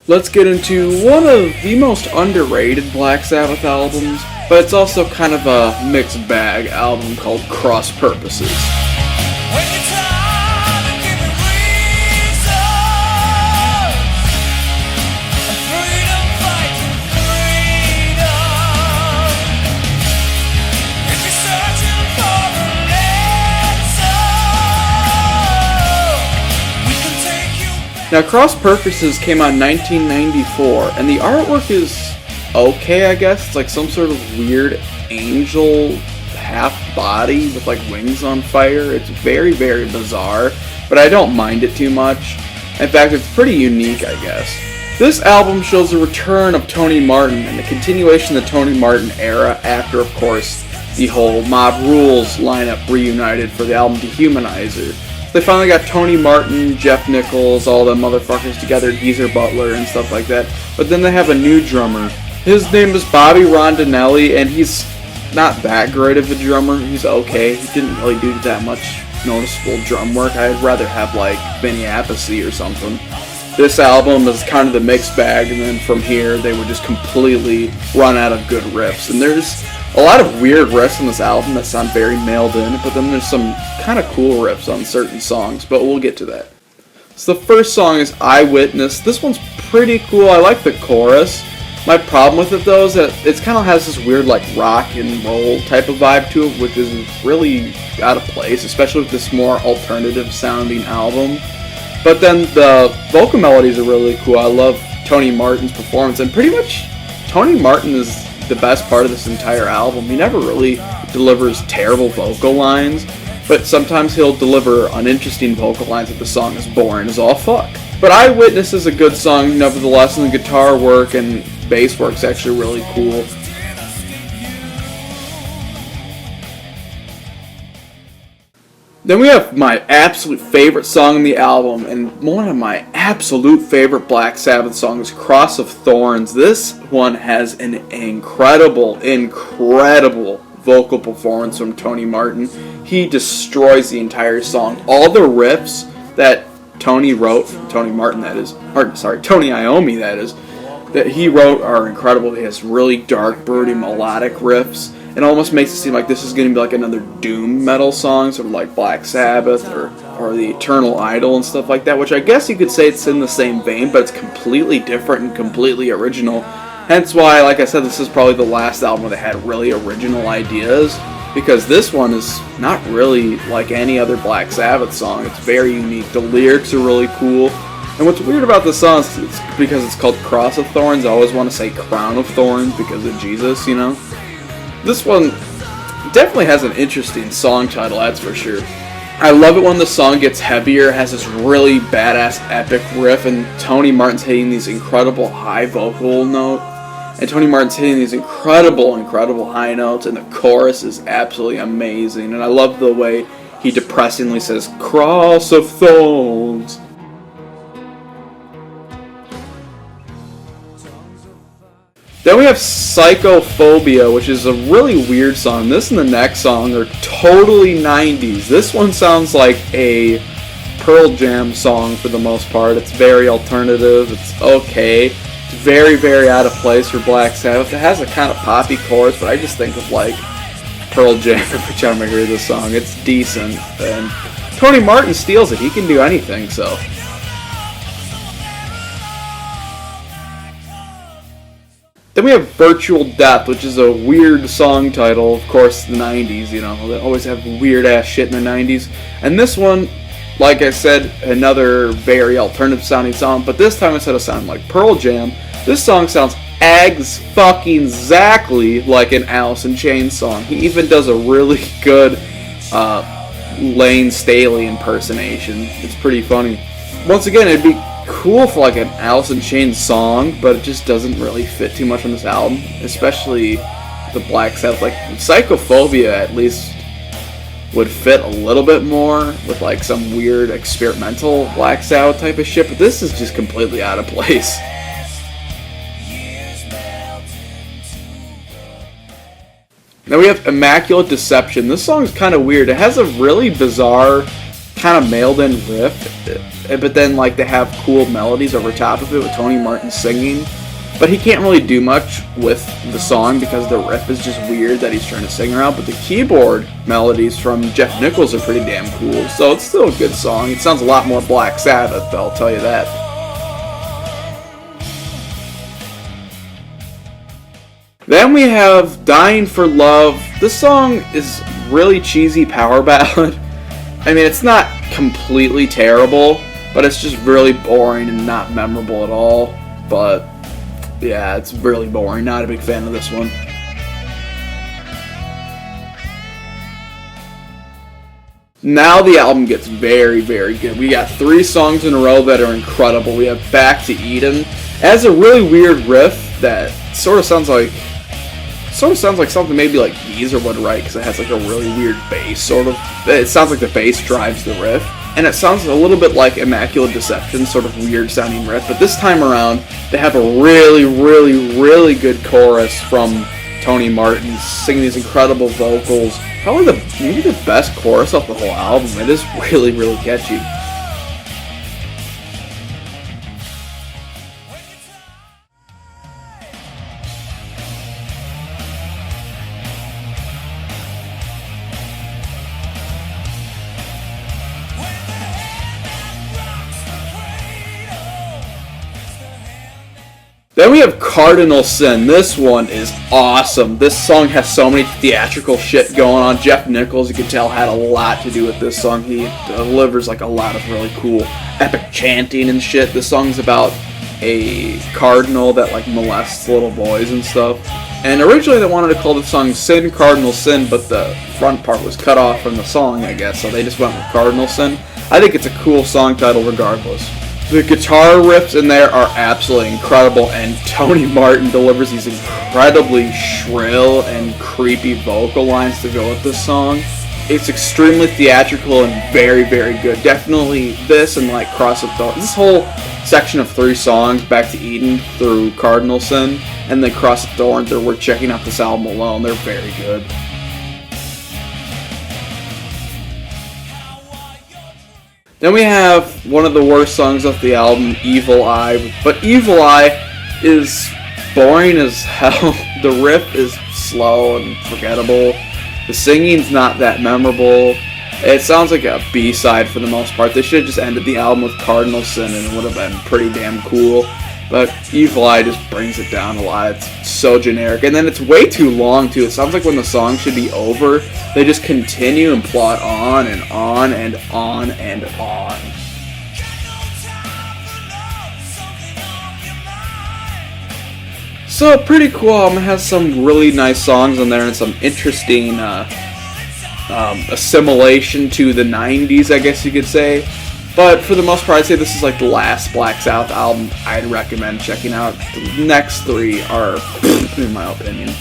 let's get into one of the most underrated Black Sabbath albums, but it's also kind of a mixed bag album called Cross Purposes. Now, Cross Purposes came out in 1994, and the artwork is okay, I guess. It's like some sort of weird angel half body with like wings on fire. It's very, very bizarre, but I don't mind it too much. In fact, it's pretty unique, I guess. This album shows the return of Tony Martin and the continuation of the Tony Martin era after, of course, the whole Mob Rules lineup reunited for the album Dehumanizer. They finally got Tony Martin, Jeff Nichols, all them motherfuckers together, Geezer Butler and stuff like that. But then they have a new drummer. His name is Bobby Rondinelli, and he's not that great of a drummer. He's okay. He didn't really do that much noticeable drum work. I'd rather have like Vinny Appice or something. This album is kind of the mixed bag, and then from here they would just completely run out of good riffs. And there's a lot of weird riffs on this album that sound very mailed in, but then there's some kind of cool riffs on certain songs, but we'll get to that. So the first song is Eyewitness. This one's pretty cool. I like the chorus. My problem with it, though, is that it kind of has this weird like rock and roll type of vibe to it, which is really out of place, especially with this more alternative sounding album. But then the vocal melodies are really cool. I love Tony Martin's performance, and pretty much Tony Martin is the best part of this entire album. He never really delivers terrible vocal lines, but sometimes he'll deliver uninteresting vocal lines that the song is boring as all fuck. But Eyewitness is a good song nevertheless, and the guitar work and bass work's actually really cool. Then we have my absolute favorite song in the album, and one of my absolute favorite Black Sabbath songs, Cross of Thorns. This one has an incredible vocal performance from Tony Martin. He destroys the entire song. All the riffs that Tony wrote, Tony Martin that is, Tony Iommi that is, that he wrote are incredible. He has really dark, broody, melodic riffs. It almost makes it seem like this is going to be like another doom metal song, sort of like Black Sabbath or the Eternal Idol and stuff like that, which I guess you could say it's in the same vein, but it's completely different and completely original. Hence why, like I said, this is probably the last album where they had really original ideas, because this one is not really like any other Black Sabbath song. It's very unique. The lyrics are really cool. And what's weird about this song is because it's called Cross of Thorns. I always want to say Crown of Thorns because of Jesus, you know? This one definitely has an interesting song title, that's for sure. I love it when the song gets heavier, has this really badass epic riff, and Tony Martin's hitting these incredible high vocal notes. And Tony Martin's hitting these incredible high notes, and the chorus is absolutely amazing. And I love the way he depressingly says, Cross of Thorns. Then we have Psychophobia, which is a really weird song. This and the next song are totally 90s. This one sounds like a Pearl Jam song for the most part. It's very alternative. It's okay. It's very, very out of place for Black Sabbath. It has a kind of poppy chorus, but I just think of like Pearl Jam every time I hear this song. It's decent. And Tony Martin steals it. He can do anything, so. Then we have Virtual Death, which is a weird song title. Of course, the 90s, you know, they always have weird-ass shit in the 90s. And this one, like I said, another very alternative-sounding song, but this time instead of sounding like Pearl Jam, this song sounds exactly like an Alice in Chains song. He even does a really good Lane Staley impersonation. It's pretty funny. Once again, it'd be cool for like an Alice in Chains song, but it just doesn't really fit too much on this album, especially the Black Sabbath. Like Psychophobia at least would fit a little bit more with like some weird experimental Black Sabbath type of shit, but this is just completely out of place. Now we have Immaculate Deception. This song is kind of weird. It has a really bizarre kind of mailed in riff. but then like they have cool melodies over top of it with Tony Martin singing. But he can't really do much with the song because the riff is just weird that he's trying to sing around. But the keyboard melodies from Jeff Nichols are pretty damn cool. So it's still a good song. It sounds a lot more Black Sabbath, though, I'll tell you that. Then we have Dying for Love. This song is really cheesy power ballad. I mean, it's not completely terrible, but it's just really boring and not memorable at all. But yeah, it's really boring. Not a big fan of this one. Now the album gets very, very good. We got 3 songs in a row that are incredible. We have Back to Eden. It has a really weird riff that sort of sounds like something maybe like Geezer would write, because it has like a really weird bass sort of. It sounds like the bass drives the riff. And it sounds a little bit like Immaculate Deception, sort of weird sounding riff. But this time around, they have a really, really, really good chorus from Tony Martin singing these incredible vocals. Probably maybe the best chorus off the whole album. It is really, really catchy. Then we have Cardinal Sin. This one is awesome. This song has so many theatrical shit going on. Jeff Nichols, you can tell, had a lot to do with this song. He delivers like a lot of really cool epic chanting and shit. This song's about a cardinal that like molests little boys and stuff. And originally they wanted to call the song Sin, Cardinal Sin, but the front part was cut off from the song, I guess, so they just went with Cardinal Sin. I think it's a cool song title regardless. The guitar riffs in there are absolutely incredible, and Tony Martin delivers these incredibly shrill and creepy vocal lines to go with this song. It's extremely theatrical and very, very good. Definitely this and like Cross of Thorns. This whole section of 3 songs, Back to Eden through Cardinal Sin, and then Cross of Thorns, are worth checking out this album alone. They're very good. Then we have one of the worst songs off the album, Evil Eye. But Evil Eye is boring as hell. The riff is slow and forgettable. The singing's not that memorable. It sounds like a B-side for the most part. They should have just ended the album with Cardinal Sin and it would have been pretty damn cool. But Evil Eye just brings it down a lot. It's so generic. And then it's way too long, too. It sounds like when the song should be over, they just continue and plot on and on and on and on. So, pretty cool album. It has some really nice songs on there and some interesting assimilation to the 90s, I guess you could say. But for the most part, I'd say this is like the last Black Sabbath album I'd recommend checking out. The next 3 are, in my opinion.